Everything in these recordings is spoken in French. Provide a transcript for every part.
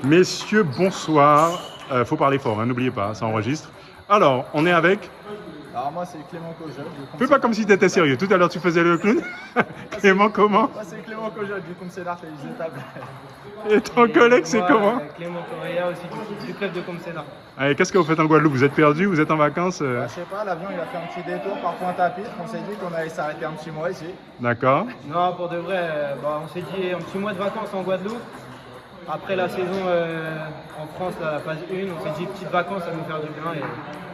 Messieurs, bonsoir. Faut parler fort, hein, n'oubliez pas, ça enregistre. Alors, on est avec... Alors moi c'est Clément Cojol. Fais pas comme si tu étais sérieux. Tout à l'heure, tu faisais le clown. Clément, comment? Moi c'est Clément Cojol du Comcénar Tennis de Table. Et ton collègue, c'est comment? Clément Correa aussi du club de Comcénar. Allez, qu'est-ce que vous faites en Guadeloupe? Vous êtes perdu? Vous êtes en vacances? Je sais pas, l'avion il a fait un petit détour par Pointe-à-Pitre. On s'est dit qu'on allait s'arrêter un petit mois ici. D'accord. Non, pour de vrai, on s'est dit un petit mois de vacances en Guadeloupe. Après la saison en France, la phase 1, on s'est dit petites vacances, ça va nous faire du bien. Et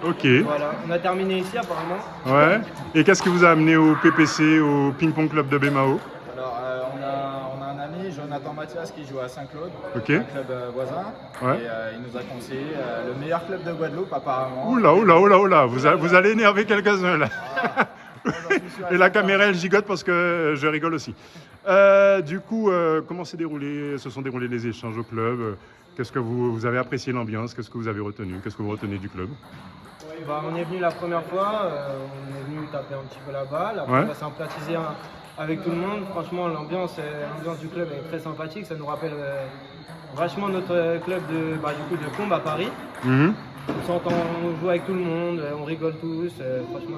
Ok. voilà, on a terminé ici apparemment. Ouais. Et qu'est-ce qui vous a amené au PPC, au ping-pong club de Bémao? Alors on a un ami, Jonathan Mathias, qui joue à Saint-Claude, Ok. un club voisin. Ouais. Et il nous a conseillé le meilleur club de Guadeloupe apparemment. Oula, oula, oula, oula. Vous allez énerver quelques-uns là. Moi, j'en suis sûr Et la caméra, elle gigote parce que je rigole aussi. Du coup, comment se sont déroulés les échanges au club? Qu'est-ce que vous avez apprécié l'ambiance? Qu'est-ce que vous avez retenu? Qu'est-ce que vous retenez du club? On est venu la première fois, on est venu taper un petit peu la balle. Après, Ouais. on a sympathisé avec tout le monde. Franchement, l'ambiance du club est très sympathique. Ça nous rappelle vachement notre club de Combe à Paris. Mhm. On s'entend, on joue avec tout le monde, on rigole tous. Franchement,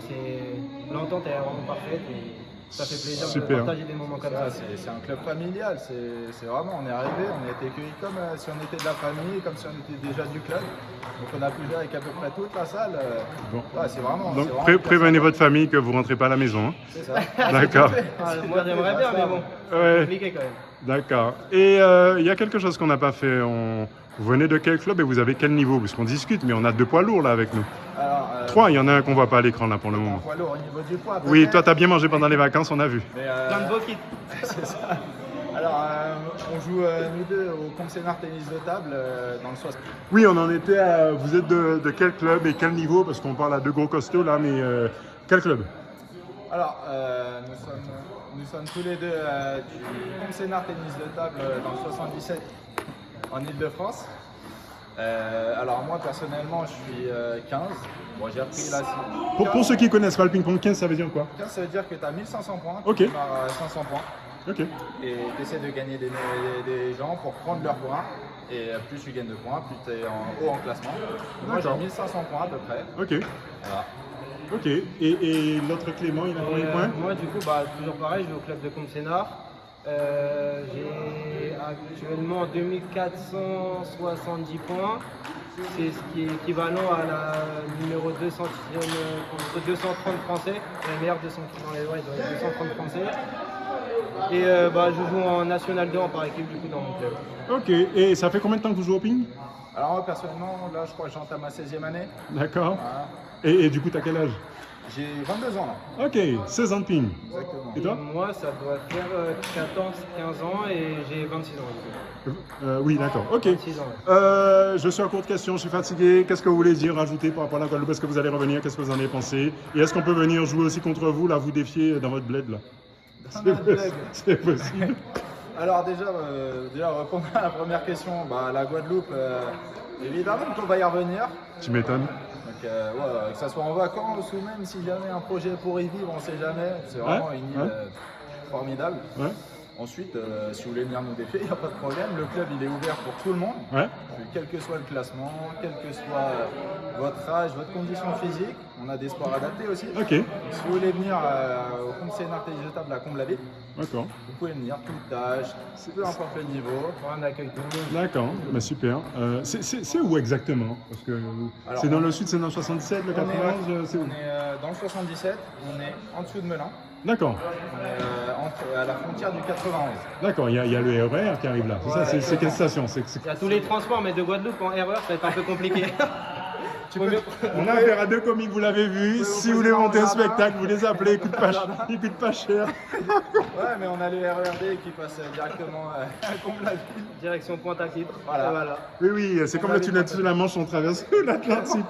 l'entente est vraiment parfaite et ça fait plaisir Super. de partager des moments comme ça. C'est un club familial, c'est vraiment, on est arrivé, on a été accueillis comme si on était de la famille, comme si on était déjà du club. Donc on a pu jouer avec à peu près toute la salle. Bon. Ouais, c'est vraiment. Donc c'est vraiment prévenez votre famille que vous rentrez pas à la maison. Hein. C'est ça. D'accord. Moi, j'aimerais bien, mais bon, c'est Ouais. compliqué quand même. D'accord. Et il y a quelque chose qu'on n'a pas fait. Vous venez de quel club et vous avez quel niveau? Parce qu'on discute, mais on a deux poids lourds là avec nous. Alors, Trois, il y en a un qu'on voit pas à l'écran là pour le un moment. poids lourd au niveau du poids. Oui, peut-être. toi, t'as bien mangé pendant les vacances, on a vu. Mais, Plein de beaux kits. c'est ça. Alors, on joue nous deux au Comcénar Tennis de Table dans le 60. Oui, on en était à... Vous êtes de quel club et quel niveau? Parce qu'on parle à deux gros costauds là, mais quel club? Alors, nous sommes tous les deux du Comcénar Tennis de Table dans le 77 en Ile-de-France. Alors moi personnellement je suis 15. Bon, j'ai appris là. Pour ceux qui connaissent pas le ping-pong, 15, ça veut dire quoi? 15 ça veut dire que tu as 1500 points, Ok. tu démarres à 500 points Ok. et tu essaies de gagner des gens pour prendre leurs points. Et plus tu gagnes de points, plus tu es haut en classement. Moi j'ai D'accord. 1500 points à peu près. Ok. Voilà. Ok. Et l'autre Clément, il a Et, combien de points? moi, du coup, toujours pareil, je vais au club de Comcénar. J'ai actuellement 2470 points. C'est ce qui est équivalent à la numéro 230 français. La meilleure 200 dans les 230 français. Et je joue en National 2 par équipe du coup dans mon club. Ok. Et ça fait combien de temps que vous jouez au ping? Alors moi personnellement là je crois que j'entame ma 16e année. D'accord. Voilà. Et du coup, t'as quel âge? J'ai 22 ans là. Ok, 16 ans de ping. Exactement. Et toi? Moi, ça doit faire 14-15 ans et j'ai 26 ans. Du coup. Oui, d'accord. Ok. 26 ans. Ouais. Je suis en cours de questions, je suis fatigué. Qu'est-ce que vous voulez dire, rajouter par rapport à la Guadeloupe? Est-ce que vous allez revenir? Qu'est-ce que vous en avez pensé? Et est-ce qu'on peut venir jouer aussi contre vous, là, vous défier dans votre bled, là? notre bled. C'est possible. Alors déjà répondre à la première question, la Guadeloupe, évidemment qu'on va y revenir. Tu m'étonnes. Donc ouais, que ce soit en vacances ou même si jamais un projet pour y vivre, on ne sait jamais. C'est vraiment une île formidable. Ouais. Ensuite, si vous voulez venir nous défier, il n'y a pas de problème. Le club il est ouvert pour tout le monde. Ouais. Quel que soit le classement, quel que soit votre âge, votre condition physique, on a des sports adaptés aussi. Ok. Si vous voulez venir au Comcénar Tennis de Table à Comble-la-Ville, D'accord. vous pouvez venir, toute âge, peu importe le niveau. On accueille tout le monde. D'accord. Bah, super. C'est où exactement? Parce que Alors, c'est dans le sud, c'est dans le 67, le 91, c'est où? On est dans le 77, on est en dessous de Melun, D'accord. on est à la frontière du 91. D'accord, il y a le RER qui arrive là. C'est ça, c'est quelle station? Il y a tous les transports, mais de Guadeloupe en erreur, ça va être un peu compliqué. On a affaire à deux comiques, vous l'avez vu. Si vous voulez monter un spectacle, vous les appelez, ils coûtent pas cher. Ouais, mais on a le RERD qui passe directement à Comble-la-Ville. Direction Pointe-à-Pitre. Voilà. Voilà. Oui, oui, c'est comme le tunnel sous la Manche, on traverse l'Atlantique.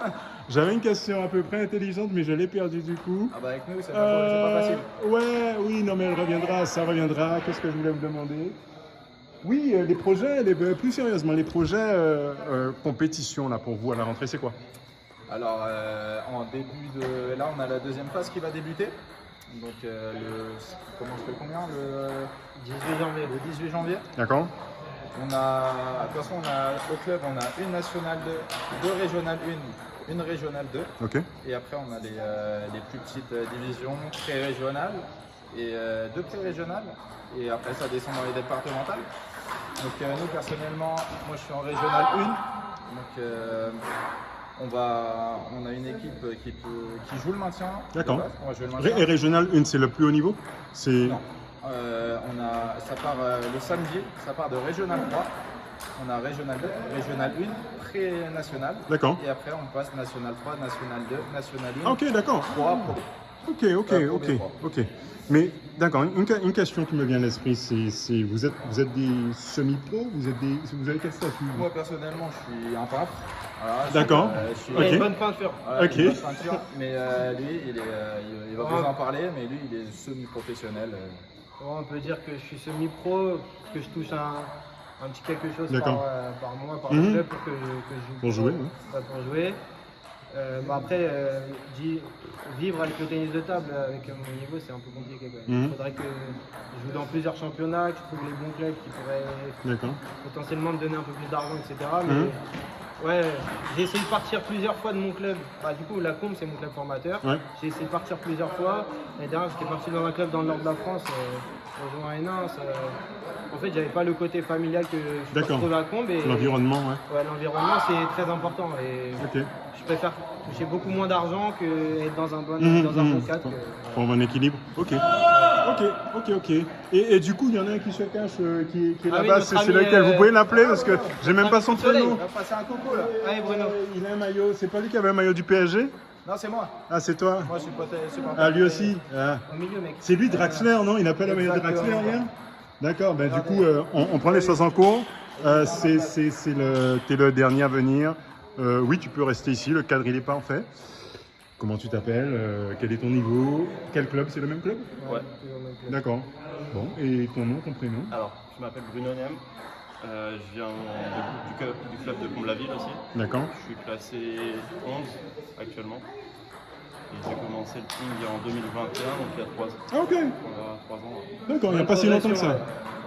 J'avais une question à peu près intelligente, mais je l'ai perdue du coup. Ah bah avec nous, c'est pas facile. Ouais, oui, non, mais elle reviendra, ça reviendra. Qu'est-ce que je voulais vous demander? Oui, les projets, plus sérieusement, les projets compétition là pour vous à la rentrée, c'est quoi? Alors, en début de... Là, on a la deuxième phase qui va débuter. Donc, comment je fais combien le 18 janvier. Le 18 janvier. D'accord. De toute façon, au club, on a une nationale 2, deux régionales 1, une régionale 2. Ok. Et après, on a les plus petites divisions pré-régionales et deux pré-régionales. Et après, ça descend dans les départementales. Donc, nous, personnellement, moi, je suis en régionale 1. Donc, on a une équipe qui joue le maintien. D'accord. On va jouer le maintien. Et régional 1, c'est le plus haut niveau? Non. Ça part le samedi, ça part de régional 3. On a régional 2, régional 1, pré-national. D'accord. Et après, on passe national 3, national 2, national 1. Ah, ok, d'accord. 3 pro. Ok. Mais d'accord, une question qui me vient à l'esprit, c'est vous êtes des semi-pro, vous avez quel statut? Moi, personnellement, je suis un peintre. Voilà, D'accord. Il a Ok. une bonne peinture. Voilà, Ok. une bonne peinture. Mais lui, il va vous en parler, mais lui, il est semi-professionnel. On peut dire que je suis semi-pro, que je touche un petit quelque chose D'accord. par mois, par Mhm. club pour que je joue. Pour jouer, Pour jouer. Après, vivre avec le tennis de table, avec mon niveau, c'est un peu compliqué quand même. Mhm. Il faudrait que je joue dans plusieurs championnats, que je trouve les bons clubs qui pourraient D'accord. potentiellement me donner un peu plus d'argent, etc. Mhm. Mais ouais, j'ai essayé de partir plusieurs fois de mon club. Du coup, la Combe, c'est mon club formateur. Ouais. J'ai essayé de partir plusieurs fois. L'année dernière, j'étais parti dans un club dans le nord de la France, rejoint Hénin. En fait, j'avais pas le côté familial que je D'accord. retrouve à Combe. Et L'environnement, ouais. ouais, l'environnement, c'est très important. Et Ok. je préfère toucher beaucoup moins d'argent qu'être dans un bon cadre. Pour avoir un équilibre. Ok. Et du coup, il y en a un qui se cache, qui est Ah oui, là-bas. notre C'est ami, lequel? Vous pouvez l'appeler parce que j'ai même pas son Soleil. prénom. On va passer un coucou, là. Allez, Bruno. Il a un maillot. C'est pas lui qui avait un maillot du PSG? Non, c'est moi. Ah, c'est toi? Moi, je suis pas Ah, lui aussi. Ah. Au milieu, mec. C'est lui Draxler, non? Il n'a pas le maillot de Exactement. Draxler hier? D'accord, ben du coup, on prend les choses en cours. T'es le dernier à venir. Oui, tu peux rester ici, le cadre il est parfait. Comment tu t'appelles? Quel est ton niveau? Quel club? C'est le même club? Ouais. D'accord. Bon, et ton nom, ton prénom? Alors, je m'appelle Bruno Niam. Je viens du club de Comble-la-Ville aussi. D'accord. Je suis classé 11 actuellement. Et j'ai commencé le ping en 2021, donc il y a 3 ans. Ah, ok. Voilà, 3 ans. Ouais. D'accord, il n'y a pas si longtemps que ça.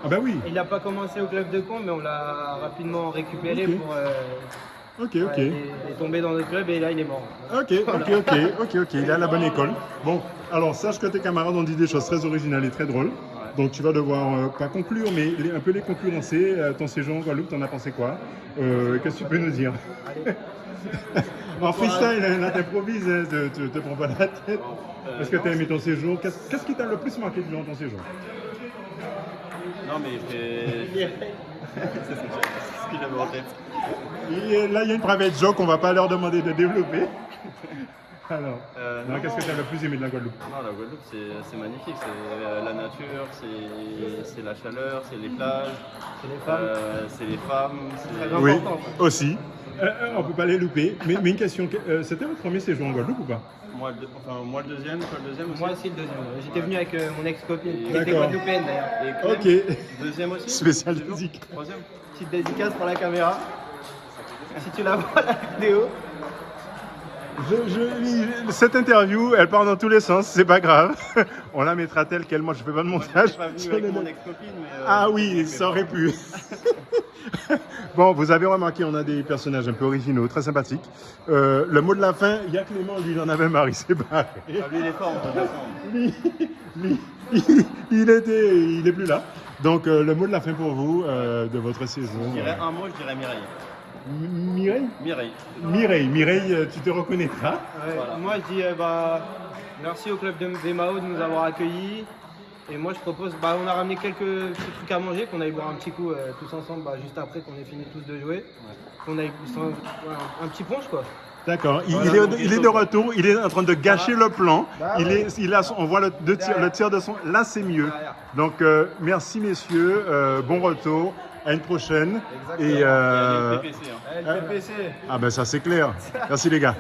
Ah, bah oui. Il n'a pas commencé au club de Combe, mais on l'a rapidement récupéré Ok. pour. Ok. Il est tombé dans notre club et là il est mort. Ok, il est à la bonne école. Bon, alors sache que tes camarades ont dit des choses très originales et très drôles. Donc tu vas devoir, pas conclure, mais un peu les concurrencer. Ton séjour en Guadeloupe, t'en as pensé quoi? Qu'est-ce que tu peux nous dire? En freestyle, là t'improvises, hein, te prends pas la tête. Est-ce que t'as aimé ton séjour? Qu'est-ce qui t'a le plus marqué durant ton séjour? Non, mais c'est ce que j'avais en tête. Là, il y a une private joke, on va pas leur demander de développer. Alors, non, qu'est-ce que tu as le plus aimé de la Guadeloupe? Non, la Guadeloupe, c'est magnifique. C'est la nature, c'est la chaleur, c'est les plages, C'est les femmes. c'est les femmes. Très Oui, important. aussi. On peut pas les louper. Mais une question, c'était votre premier séjour en Guadeloupe ou pas? Moi, le deuxième, toi le deuxième aussi. Moi aussi le deuxième. J'étais venu avec mon ex-copine, qui D'accord. était guadeloupéenne d'ailleurs. Et Clem, Ok. deuxième aussi. Spécial Séjour. physique. Troisième. Petite dédicace pour la caméra. Si tu la vois la vidéo. Cette interview, elle part dans tous les sens, c'est pas grave. On la mettra telle qu'elle. Moi, je fais pas de Je montage. suis pas venu avec mon ex-copine, mais. Ah oui, ça aurait pu. Bon, vous avez remarqué, on a des personnages un peu originaux, très sympathiques. Le mot de la fin, il y a Clément, lui, il en avait marre, il s'est barré. Ah, lui, il est fort, de toute façon. Lui, il est plus là. Donc, le mot de la fin pour vous, de votre saison. Je dirais un mot, je dirais Mireille. Mireille? Mireille. Mireille, tu te reconnaîtras. Ouais, Voilà. Moi je dis merci au club de Mao de nous avoir accueillis. Et moi je propose, on a ramené quelques petits trucs à manger, qu'on aille boire un petit coup tous ensemble juste après qu'on ait fini tous de jouer. Qu'on aille un petit punch quoi. D'accord, Voilà, il est de retour, il est en train de gâcher le plan. Bah On voit le tir de son. Là, c'est mieux. Derrière. Donc, merci messieurs, bon retour, à une prochaine. Exactement. Et, Il y a les PPC. Hein. LPPC. ah ben ça c'est clair. Merci les gars.